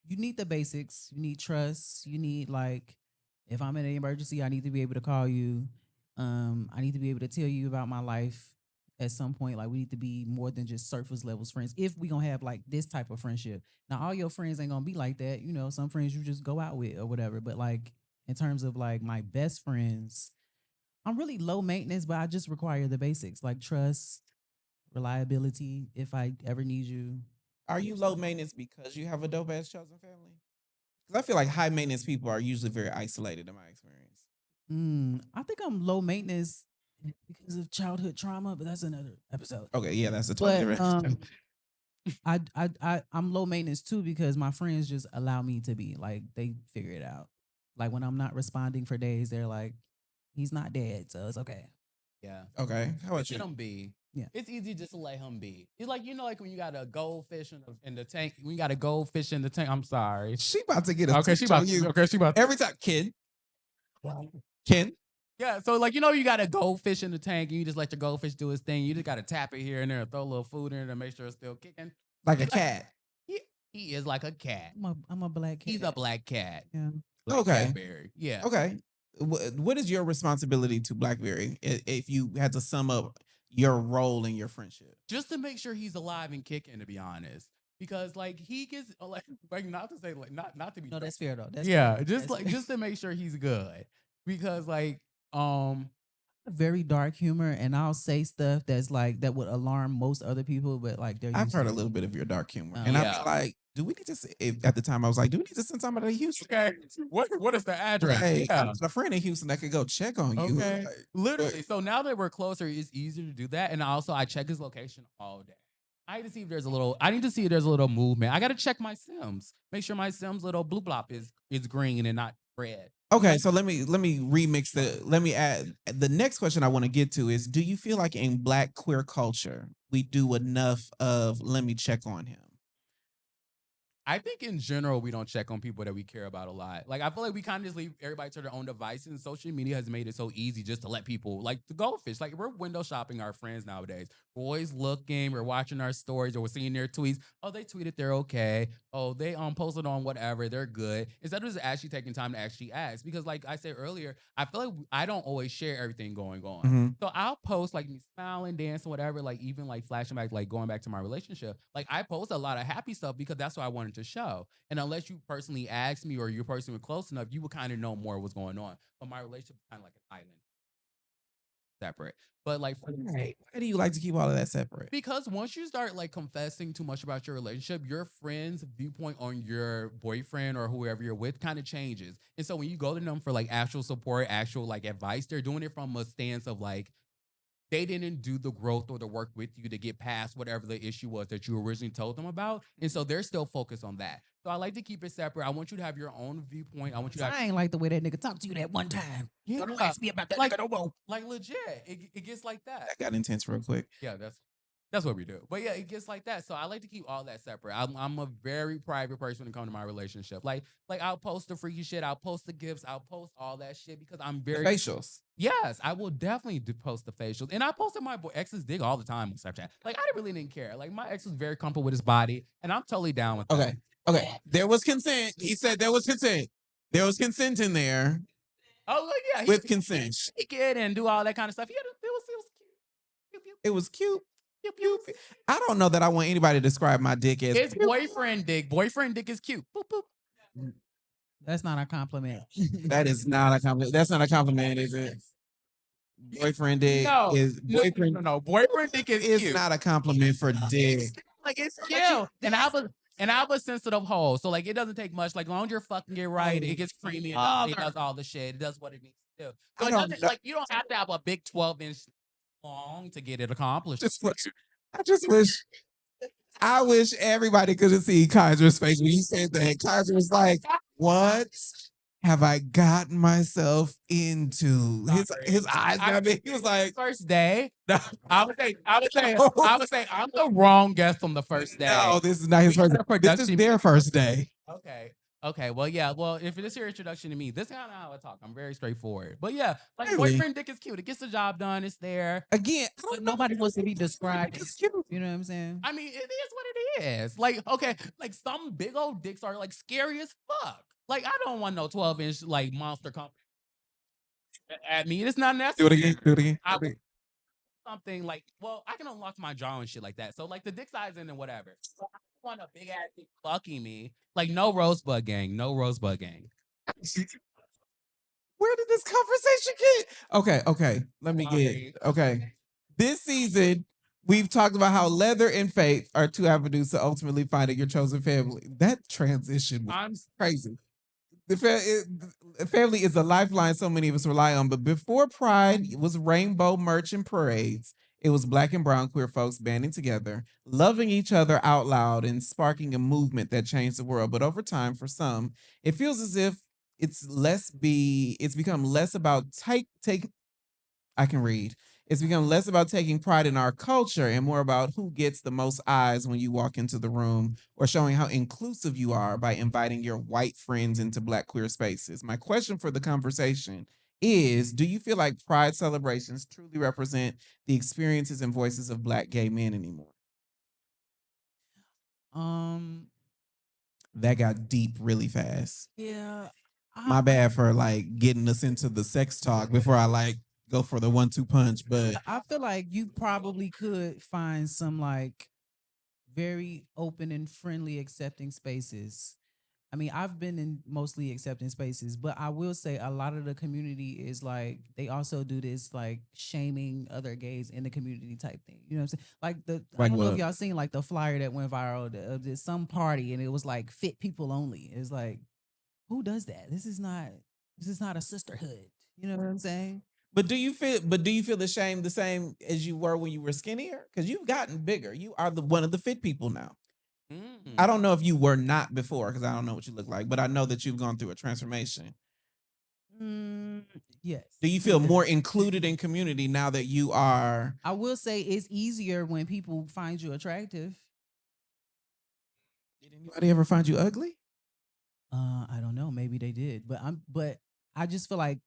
you need the basics. You need trust. You need like, if I'm in an emergency, I need to be able to call you. I need to be able to tell you about my life at some point. Like we need to be more than just surface levels friends. If we gonna have like this type of friendship. Now all your friends ain't gonna be like that. You know, some friends you just go out with or whatever. But like in terms of like my best friends, I'm really low maintenance, but I just require the basics like trust, reliability. If I ever need you. Are you low maintenance because you have a dope ass chosen family? Because I feel like high maintenance people are usually very isolated in my experience. I think I'm low maintenance because of childhood trauma, but that's another episode. Okay, yeah, that's a totally different. I'm low maintenance too because my friends just allow me to be like they figure it out. Like when I'm not responding for days, they're like, he's not dead, so it's okay. Yeah. Okay. How about Just you? let him be. Yeah. It's easy just to let him be. It's like, like when you got a goldfish in the tank. When you got a goldfish in the tank. I'm sorry. She about to get a Okay, stitch she about on you. Okay, she about Every time, Ken. Yeah, so like you got a goldfish in the tank and you just let your goldfish do his thing. You just gotta tap it here and there, throw a little food in it to make sure it's still kicking. Like a cat. He is like a cat. I'm a black cat. He's a black cat. Yeah. Okay. Blackberry. Yeah. Okay. What is your responsibility to Blackberry if you had to sum up your role in your friendship? Just to make sure he's alive and kicking, to be honest. Because like he gets like not to say like not to be No, that's fair though. That's yeah, fair. just That's like fair. just to make sure he's good. Because like very dark humor, and I'll say stuff that's like that would alarm most other people, but like they're. I've used heard to a it. little bit of your dark humor, Oh. and Yeah. I'm like, do we need to? At the time, I was like, do we need to send somebody to Houston? Okay. What is the address? Hey, Yeah. I'm a friend in Houston that could go check on you. Okay. Like, Literally. So now that we're closer, it's easier to do that. And also I check his location all day. I need to see if there's a little movement. I gotta check my Sims. Make sure my Sims little blue blop is green and not red. Okay, so let me remix let me add the next question I want to get to is, do you feel like in Black queer culture we do enough of let me check on him? I think in general we don't check on people that we care about a lot. Like I feel like we kind of just leave everybody to their own devices, and social media has made it so easy just to let people like the goldfish. Like we're window shopping our friends nowadays. We're always looking, we're watching our stories, or we're seeing their tweets. Oh, they tweeted they're okay. Oh, they posted on whatever, they're good. Instead of just actually taking time to actually ask. Because like I said earlier, I feel like I don't always share everything going on. Mhm. So I'll post like me smiling, dancing, whatever, like even like flashing back, like going back to my relationship. Like I post a lot of happy stuff because that's what I wanted to show. And unless you personally asked me or you're personally close enough, you would kind of know more what's going on. But my relationship is kind of like an island. Separate. But like Why do you like to keep all of that separate? because once you start like confessing too much about your relationship, your friend's viewpoint on your boyfriend or whoever you're with kind of changes. And so when you go to them for like actual support, actual like advice, they're doing it from a stance of like they didn't do the growth or the work with you to get past whatever the issue was that you originally told them about. And so they're still focused on that. So I like to keep it separate. I want you to have your own viewpoint. I want you to have I ain't like the way that nigga talked to you that one time. Yeah. Don't ask me about that like, nigga no more. like legit. It gets like that. That got intense real quick. Yeah, that's what we do. But yeah, it gets like that. So I like to keep all that separate. I'm a very private person when it comes to my relationship. Like I'll post the freaky shit. I'll post the gifts. I'll post all that shit because I'm very Facials. Yes, I will definitely post the facials. And I posted my ex's dick all the time on Snapchat. Like I really didn't care. Like my ex was very comfortable with his body, and I'm totally down with that. Okay. Okay. There was consent. He said there was consent. There was consent in there Oh look, yeah, with consent. he could and do all that kind of stuff. It was cute. I don't know that I want anybody to describe my dick as His boyfriend dick. Boyfriend dick is cute. Boop, boop. That's not a compliment. That is not a compliment. That's not a compliment, is it? Boyfriend dick No, is boyfriend. No. Boyfriend dick is cute. not a compliment for dick. Like it's cute. And I was sensitive hole. So like it doesn't take much. Like long as you're fucking it right, it gets creamy. It does all the shit. It does what it needs to do. So I it don't doesn't, know. like you don't have to have a big 12-inch long to get it accomplished. I just wish. I wish everybody could have seen Kaiser's face when he said that. Kaiser was like, "What have I gotten myself into?" His eyes got big. He was like, First day. No, I would say I'm the wrong guest on the first day. "No, this is not his first. This is their first day." Okay. Well, yeah. Well, if this is your introduction to me, this is kind of how I talk. I'm very straightfortable. But yeah, like Really? boyfriend dick is cute. It gets the job done. It's there. Again, But nobody wants to be described. You know what I'm saying? I mean, it is what it is. Like, okay, like some big old dicks are like scary as fuck. Like, I don't want no 12-inch like monster company at me. It's not Do necessary. it again. Do it again. I want something like, well, I can unlock my jaw and shit like that. So like the dick size in and whatever. So I don't want a big ass dick fucking me. Like no rosebud gang. No rosebud gang. Where did this conversation get? Okay. Let me get. Okay. This season, we've talked about how leather and faith are two avenues to ultimately finding your chosen family. That transition was crazy. The family is a lifeline so many of us rely on. But before Pride, it was rainbow merch and parades. It was black and brown queer folks banding together, loving each other out loud, and sparking a movement that changed the world. But over time, for some, it feels as if it's become less about take I can read. It's become less about taking pride in our culture and more about who gets the most eyes when you walk into the room or showing how inclusive you are by inviting your white friends into black queer spaces. My question for the conversation is, do you feel like pride celebrations truly represent the experiences and voices of black gay men anymore? Um, That got deep really fast. yeah. My bad for like getting us into the sex talk before I like go for the 1-2 punch, but I feel like you probably could find some like very open and friendly accepting spaces. I mean, I've been in mostly accepting spaces, but I will say a lot of the community is like they also do this like shaming other gays in the community type thing. You know what I'm saying? Like I Like don't know if what? y'all seen like the flyer that went viral of this some party and it was like fit people only. It's like who does that? This is not a sisterhood. You know what I'm saying? But do you feel the shame the same as you were when you were skinnier? Because you've gotten bigger. You are the one of the fit people now. I don't know if you were not before because I don't know what you look like, but I know that you've gone through a transformation. Yes. Do you feel more included in community now that you are? I will say it's easier when people find you attractive. Did anybody ever find you ugly? I don't know. Maybe they did, but I just feel like,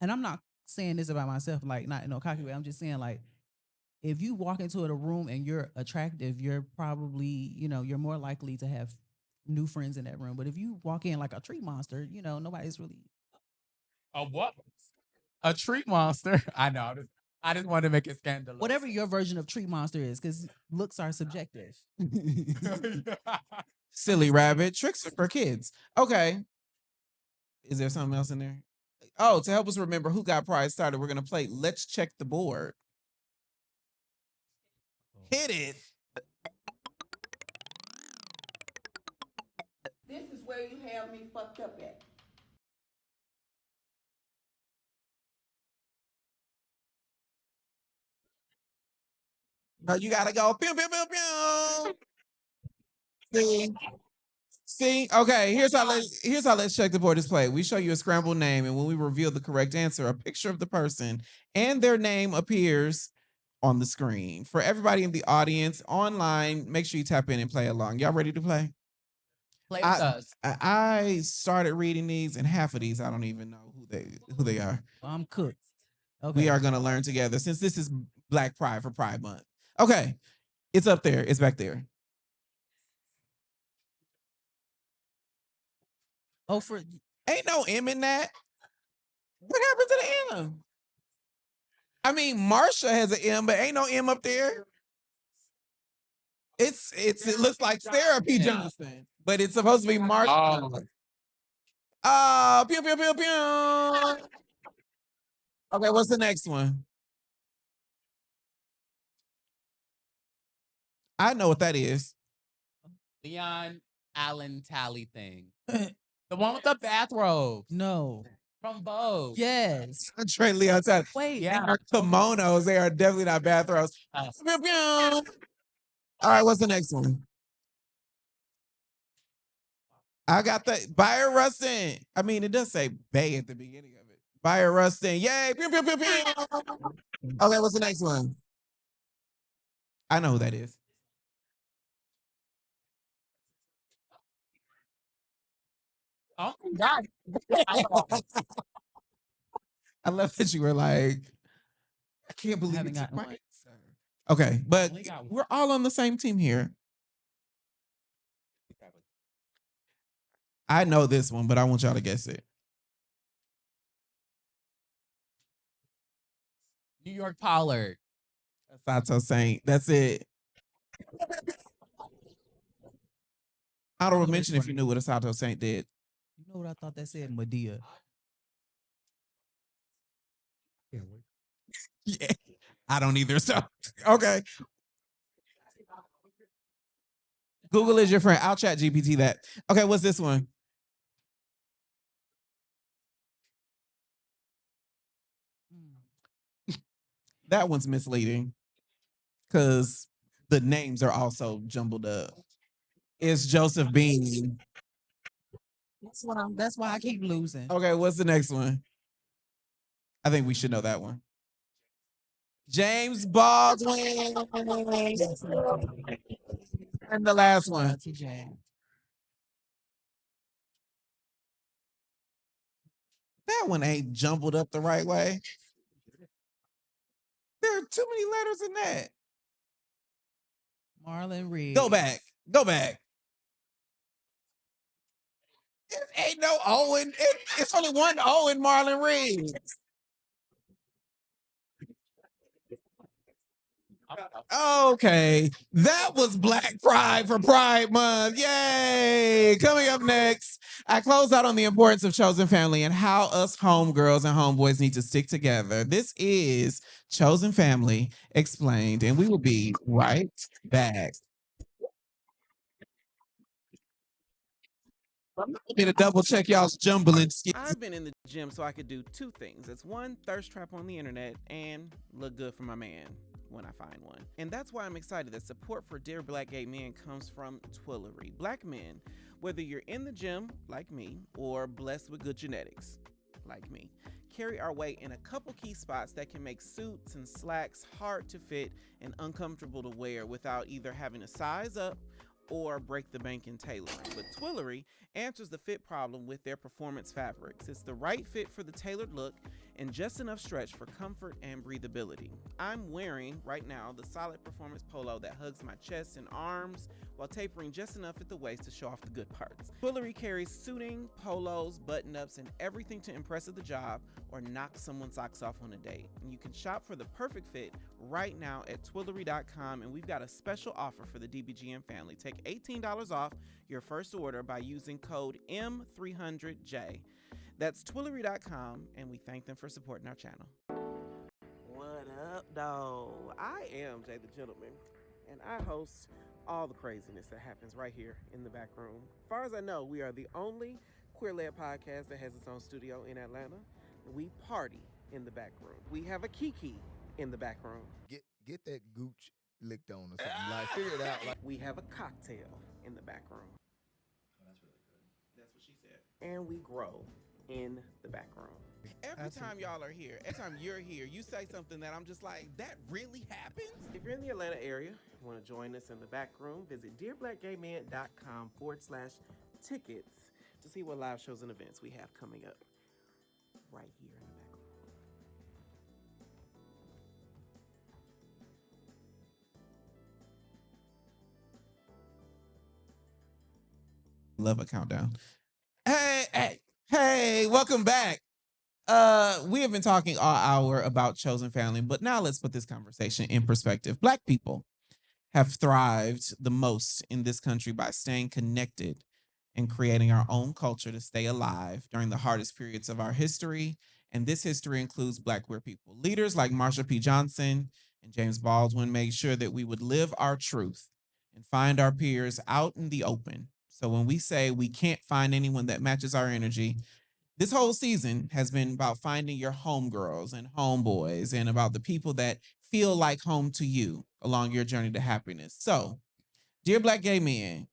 and I'm not saying this about myself, like not in no cocky way. I'm just saying like, if you walk into a room and you're attractive, you're probably, you're more likely to have new friends in that room. But if you walk in like a tree monster, nobody's really. A what? A tree monster. I know. I just wanted to make it scandalous. Whatever your version of tree monster is, because looks are subjective. Silly rabbit tricks are for kids. Okay. Is there something else in there? Oh, to help us remember who got pride started, we're gonna play Let's Check the Board. Hit it. This is where you have me fucked up at. No, you gotta go. Pew, pew, pew, pew. See? See? Okay, here's how let's check the board is played. We show you a scrambled name, and when we reveal the correct answer, a picture of the person and their name appears on the screen. For everybody in the audience, online, make sure you tap in and play along. Y'all ready to play? Play with us. I started reading these, and half of these I don't even know who they are. I'm cooked. Okay. We are gonna learn together since this is Black Pride for Pride Month. Okay, it's up there. It's back there. Oh, for Ain't no M in that. What happened to the M? I mean, Marsha has an M, but ain't no M up there. It looks like Sarah P. Johnson, but it's supposed to be Marsha. Oh, pew pew pew pew. Okay, what's the next one? I know what that is. Leon Allen Tally thing. The one with the bathrobe. No. From Vogue. Yes. Trey Leon said, Wait. Yeah. They are kimonos. They are definitely not bathrobes. Pew, pew. All right, what's the next one? I got the Buyer Rustin. I mean, it does say Bay at the beginning of it. Buyer Rustin. Yay. Pew, pew, pew, pew. Okay, what's the next one? I know who that is. Oh my God. I love that you were like, I can't believe haven't it's gotten right. one. Okay, but only got one. we're all on the same team here. I know this one, but I want y'all to guess it. New York Pollard. Sato Saint. That's it. Honorable mention if you knew what a Sato Saint did. You know what I thought that said? Medea. Yeah. I don't either. So okay. Google is your friend. I'll chat GPT that. Okay, what's this one? That one's misleading. because the names are also jumbled up. It's Joseph Bean. That's why I keep losing. Okay, what's the next one? I think we should know that one. James Baldwin. And the last one. That one ain't jumbled up the right way. There are too many letters in that. Marlon Reed. Go back. Go back. It ain't no Owen. It's only one O in Marlon Reed. Okay, that was Black Pride for Pride Month. Yay! Coming up next, I close out on the importance of chosen family and how us homegirls and homeboys need to stick together. This is Chosen Family Explained, and we will be right back. I'm going to double check y'all's jumbling skills. I've been in the gym so I could do two things. It's one, thirst trap on the internet, and look good for my man when I find one. And that's why I'm excited that support for Dear Black Gay Men comes from Twillery. Black men, whether you're in the gym, like me, or blessed with good genetics, like me, carry our weight in a couple key spots that can make suits and slacks hard to fit and uncomfortable to wear without either having to size up or break the bank in tailoring. But Twillery answers the fit problem with their performance fabrics. It's the right fit for the tailored look and just enough stretch for comfort and breathability. I'm wearing right now the solid performance polo that hugs my chest and arms while tapering just enough at the waist to show off the good parts. Twillery carries suiting, polos, button-ups, and everything to impress at the job or knock someone's socks off on a date. And you can shop for the perfect fit right now at Twillery.com, and we've got a special offer for the DBGM family. Take $18 off your first order by using code M300J. That's Twillery.com, and we thank them for supporting our channel. What up, though? I am Jay the Gentleman, and I host all the craziness that happens right here in the back room. As far as I know, we are the only queer-led podcast that has its own studio in Atlanta. We party in the back room. We have a Kiki in the back room. Get that gooch licked on or something. Like, figure it out. Like, we have a cocktail in the back room. Oh, that's really good. That's what she said. And we grow in the back room. Every time y'all are here, every time you're here, you say something that I'm just like, that really happens? If you're in the Atlanta area, you want to join us in the back room, visit dearblackgayman.com/tickets to see what live shows and events we have coming up right here in the back room. Love a countdown. Hey, welcome back. We have been talking all hour about chosen family, but now let's put this conversation in perspective. Black people have thrived the most in this country by staying connected and creating our own culture to stay alive during the hardest periods of our history. And this history includes Black queer people. Leaders like Marsha P. Johnson and James Baldwin made sure that we would live our truth and find our peers out in the open. So when we say we can't find anyone that matches our energy, this whole season has been about finding your homegirls and homeboys and about the people that feel like home to you along your journey to happiness. So, dear Black gay men,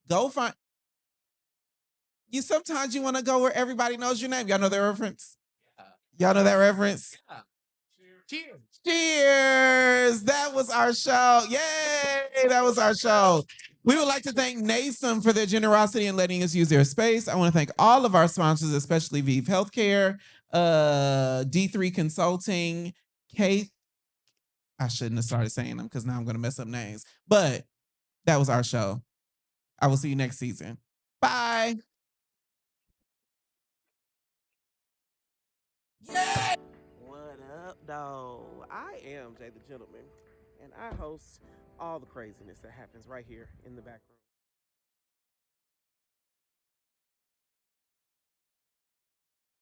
go find. Sometimes you want to go where everybody knows your name. Y'all know that reference? Y'all know that reference? Cheers. Cheers. That was our show. Yay. That was our show. We would like to thank NASM for their generosity in letting us use their space. I want to thank all of our sponsors, especially Vive Healthcare, D3 Consulting, Kate. I shouldn't have started saying them because now I'm going to mess up names. But that was our show. I will see you next season. Bye. Yay! What up, though? I am Jay the Gentleman, and I host all the craziness that happens right here in the back room.